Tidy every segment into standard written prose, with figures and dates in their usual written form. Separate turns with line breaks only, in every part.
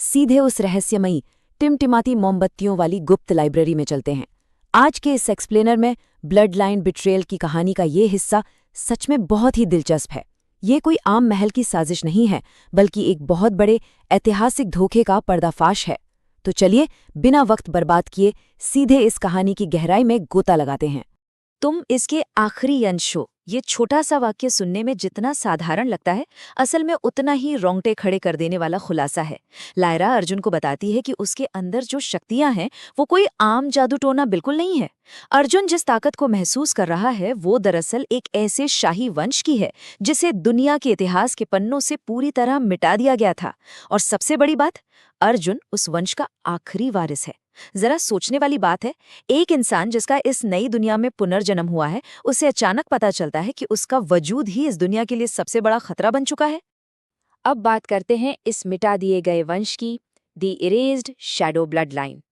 सीधे उस रहस्यमयी टिमटिमाती मोमबत्तियों वाली गुप्त लाइब्रेरी में चलते हैं। आज के इस एक्सप्लेनर में ब्लड लाइन बिट्रेयल की कहानी का ये हिस्सा सच में बहुत ही दिलचस्प है। ये कोई आम महल की साजिश नहीं है, बल्कि एक बहुत बड़े ऐतिहासिक धोखे का पर्दाफाश है। तो चलिए बिना वक्त बर्बाद किए सीधे इस कहानी की गहराई में गोता लगाते हैं। तुम इसके आखिरी अंश हो। ये छोटा सा वाक्य सुनने में जितना साधारण लगता है, असल में उतना ही रोंगटे खड़े कर देने वाला खुलासा है। लायरा अर्जुन को बताती है कि उसके अंदर जो शक्तियां हैं वो कोई आम जादू टोना बिल्कुल नहीं है। अर्जुन जिस ताकत को महसूस कर रहा है वो दरअसल एक ऐसे शाही वंश की है जिसे दुनिया के इतिहास के पन्नों से पूरी तरह मिटा दिया गया था। और सबसे बड़ी बात, अर्जुन उस वंश का आखिरी वारिस है। जरा सोचने वाली बात है, एक इंसान जिसका इस नई दुनिया में पुनर्जन्म हुआ है, उसे अचानक पता चलता है कि उसका वजूद ही इस दुनिया के लिए सबसे बड़ा खतरा बन चुका है। अब बात करते हैं इस मिटा दिए गए वंश की, the erased shadow blood line.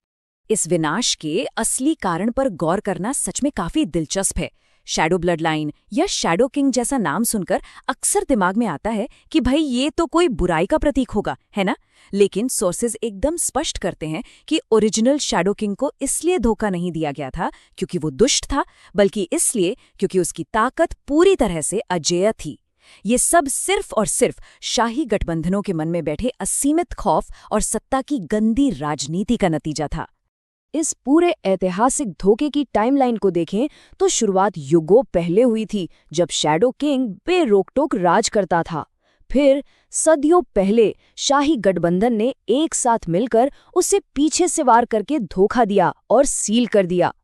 इस विनाश के असली कारण पर गौर करना सच में काफी दिलचस्प है। शैडो ब्लड लाइन या शैडो किंग जैसा नाम सुनकर अक्सर दिमाग में आता है कि भाई ये तो कोई बुराई का प्रतीक होगा, है ना? लेकिन सोर्सेज एकदम स्पष्ट करते हैं कि ओरिजिनल शैडो किंग को इसलिए धोखा नहीं दिया गया था क्योंकि वो दुष्ट था, बल्कि इसलिए क्योंकि उसकी ताकत पूरी तरह से अजेय थी। ये सब सिर्फ और सिर्फ शाही गठबंधनों के मन में बैठे असीमित खौफ और सत्ता की गंदी राजनीति का नतीजा था। इस पूरे ऐतिहासिक धोखे की टाइमलाइन को देखें तो शुरुआत युगों पहले हुई थी, जब शैडो किंग बेरोक-टोक राज करता था। फिर सदियों पहले शाही गठबंधन ने एक साथ मिलकर उसे पीछे से वार करके धोखा दिया और सील कर दिया।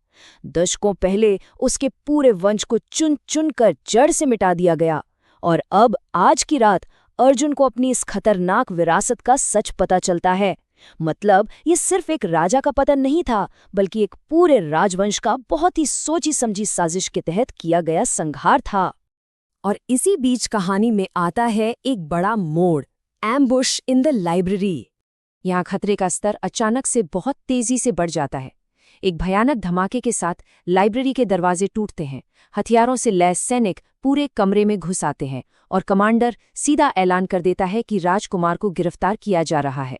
दशकों पहले उसके पूरे वंश को चुन चुन कर जड़ से मिटा दिया गया। और अब आज की रात अर्जुन को अपनी इस खतरनाक विरासत का सच पता चलता है। मतलब ये सिर्फ एक राजा का पतन नहीं था, बल्कि एक पूरे राजवंश का बहुत ही सोची समझी साजिश के तहत किया गया संहार था। और इसी बीच कहानी में आता है एक बड़ा मोड़, एम्बुश इन द लाइब्रेरी। यहाँ खतरे का स्तर अचानक से बहुत तेजी से बढ़ जाता है। एक भयानक धमाके के साथ लाइब्रेरी के दरवाजे टूटते हैं, हथियारों से लैस सैनिक पूरे कमरे में घुस आते हैं और कमांडर सीधा ऐलान कर देता है कि राजकुमार को गिरफ्तार किया जा रहा है।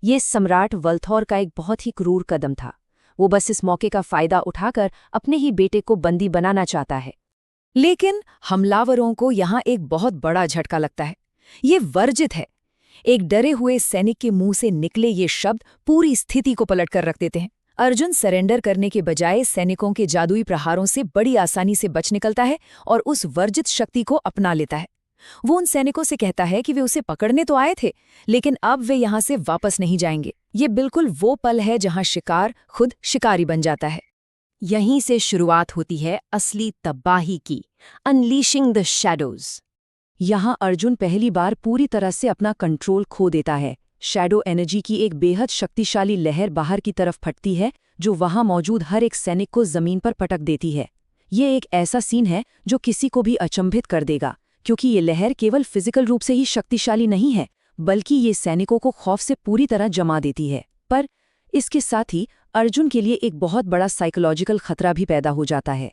ये सम्राट वल्थौर का एक बहुत ही क्रूर कदम था। वो बस इस मौके का फायदा उठाकर अपने ही बेटे को बंदी बनाना चाहता है। लेकिन हमलावरों को यहाँ एक बहुत बड़ा झटका लगता है। ये वर्जित है। एक डरे हुए सैनिक के मुंह से निकले ये शब्द पूरी स्थिति को पलट कर रख देते हैं। अर्जुन सरेंडर करने के बजाय सैनिकों के जादुई प्रहारों से बड़ी आसानी से बच निकलता है और उस वर्जित शक्ति को अपना लेता है। वो उन सैनिकों से कहता है कि वे उसे पकड़ने तो आए थे, लेकिन अब वे यहाँ से वापस नहीं जाएंगे। ये बिल्कुल वो पल है जहाँ शिकार खुद शिकारी बन जाता है। यहीं से शुरुआत होती है असली तबाही की, अनलीशिंग द शैडोज। यहाँ अर्जुन पहली बार पूरी तरह से अपना कंट्रोल खो देता है। शैडो एनर्जी की एक बेहद शक्तिशाली लहर बाहर की तरफ फटती है, जो वहाँ मौजूद हर एक सैनिक को जमीन पर पटक देती है। ये एक ऐसा सीन है जो किसी को भी अचंभित कर देगा, क्योंकि ये लहर केवल फिजिकल रूप से ही शक्तिशाली नहीं है, बल्कि ये सैनिकों को खौफ से पूरी तरह जमा देती है। पर इसके साथ ही अर्जुन के लिए एक बहुत बड़ा साइकोलॉजिकल खतरा भी पैदा हो जाता है।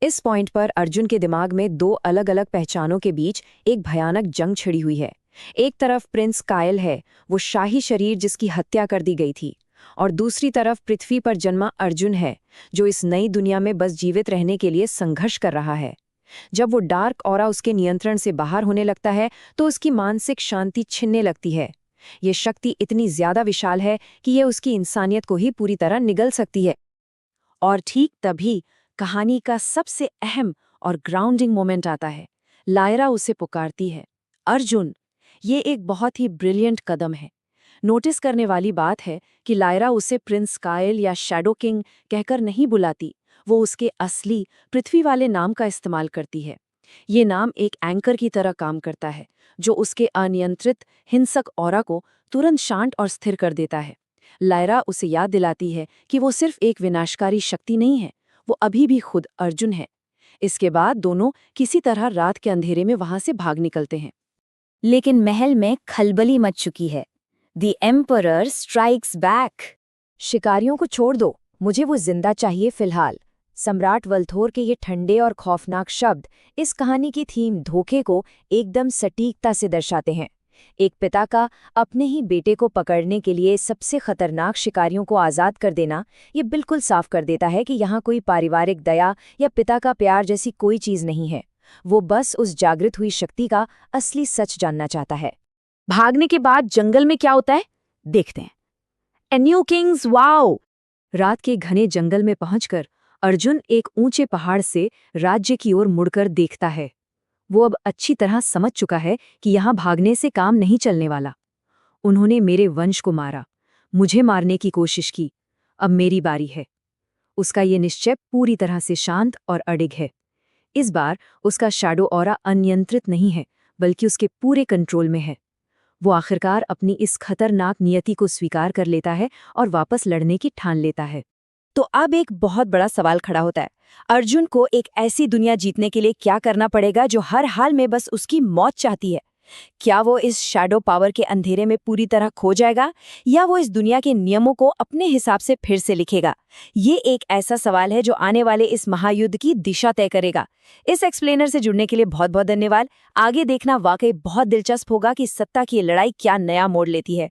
इस पॉइंट पर अर्जुन के दिमाग में दो अलग अलग पहचानों के बीच एक भयानक जंग छिड़ी हुई है। एक तरफ प्रिंस कायल है, वो शाही शरीर जिसकी हत्या कर दी गई थी, और दूसरी तरफ पृथ्वी पर जन्मा अर्जुन है, जो इस नई दुनिया में बस जीवित रहने के लिए संघर्ष कर रहा है। जब वो डार्क ऑरा उसके नियंत्रण से बाहर होने लगता है तो उसकी मानसिक शांति छिनने लगती है। ये शक्ति इतनी ज्यादा विशाल है कि ये उसकी इंसानियत को ही पूरी तरह निगल सकती है। और ठीक तभी कहानी का सबसे अहम और ग्राउंडिंग मोमेंट आता है। लायरा उसे पुकारती है, अर्जुन। ये एक बहुत ही ब्रिलियंट कदम है। नोटिस करने वाली बात है कि लायरा उसे प्रिंस कायल या शैडो किंग कहकर नहीं बुलाती, वो उसके असली पृथ्वी वाले नाम का इस्तेमाल करती है। ये नाम एक एंकर की तरह काम करता है, जो उसके अनियंत्रित हिंसक ऑरा को तुरंत शांत और स्थिर कर देता है। लायरा उसे याद दिलाती है कि वो सिर्फ एक विनाशकारी शक्ति नहीं है, वो अभी भी खुद अर्जुन है। इसके बाद दोनों किसी तरह रात के अंधेरे में वहां से भाग निकलते हैं। लेकिन महल में खलबली मच चुकी है। The emperor strikes back. शिकारियों को छोड़ दो, मुझे वो जिंदा चाहिए फिलहाल। सम्राट वल्थोर के ये ठंडे और खौफनाक शब्द इस कहानी की थीम धोखे को एकदम सटीकता से दर्शाते हैं। एक पिता का अपने ही बेटे को पकड़ने के लिए सबसे खतरनाक शिकारियों को आज़ाद कर देना ये बिल्कुल साफ कर देता है कि यहाँ कोई पारिवारिक दया या पिता का प्यार जैसी कोई चीज़ नहीं है। वो बस उस जागृत हुई शक्ति का असली सच जानना चाहता है। भागने के बाद जंगल में क्या होता है, देखते हैं। A new Kings wow! रात के घने जंगल में पहुंचकर अर्जुन एक ऊंचे पहाड़ से राज्य की ओर मुड़कर देखता है। वो अब अच्छी तरह समझ चुका है कि यहाँ भागने से काम नहीं चलने वाला। उन्होंने मेरे वंश को मारा, मुझे मारने की कोशिश की, अब मेरी बारी है। उसका ये निश्चय पूरी तरह से शांत और अडिग है। इस बार उसका शैडो ऑरा अनियंत्रित नहीं है, बल्कि उसके पूरे कंट्रोल में है। वो आखिरकार अपनी इस खतरनाक नियति को स्वीकार कर लेता है और वापस लड़ने की ठान लेता है। तो अब एक बहुत बड़ा सवाल खड़ा होता है, अर्जुन को एक ऐसी दुनिया जीतने के लिए क्या करना पड़ेगा जो हर हाल में बस उसकी मौत चाहती है? क्या वो इस शैडो पावर के अंधेरे में पूरी तरह खो जाएगा, या वो इस दुनिया के नियमों को अपने हिसाब से फिर से लिखेगा? ये एक ऐसा सवाल है जो आने वाले इस महायुद्ध की दिशा तय करेगा। इस एक्सप्लेनर से जुड़ने के लिए बहुत बहुत धन्यवाद। आगे देखना वाकई बहुत दिलचस्प होगा कि सत्ता की ये लड़ाई क्या नया मोड़ लेती है।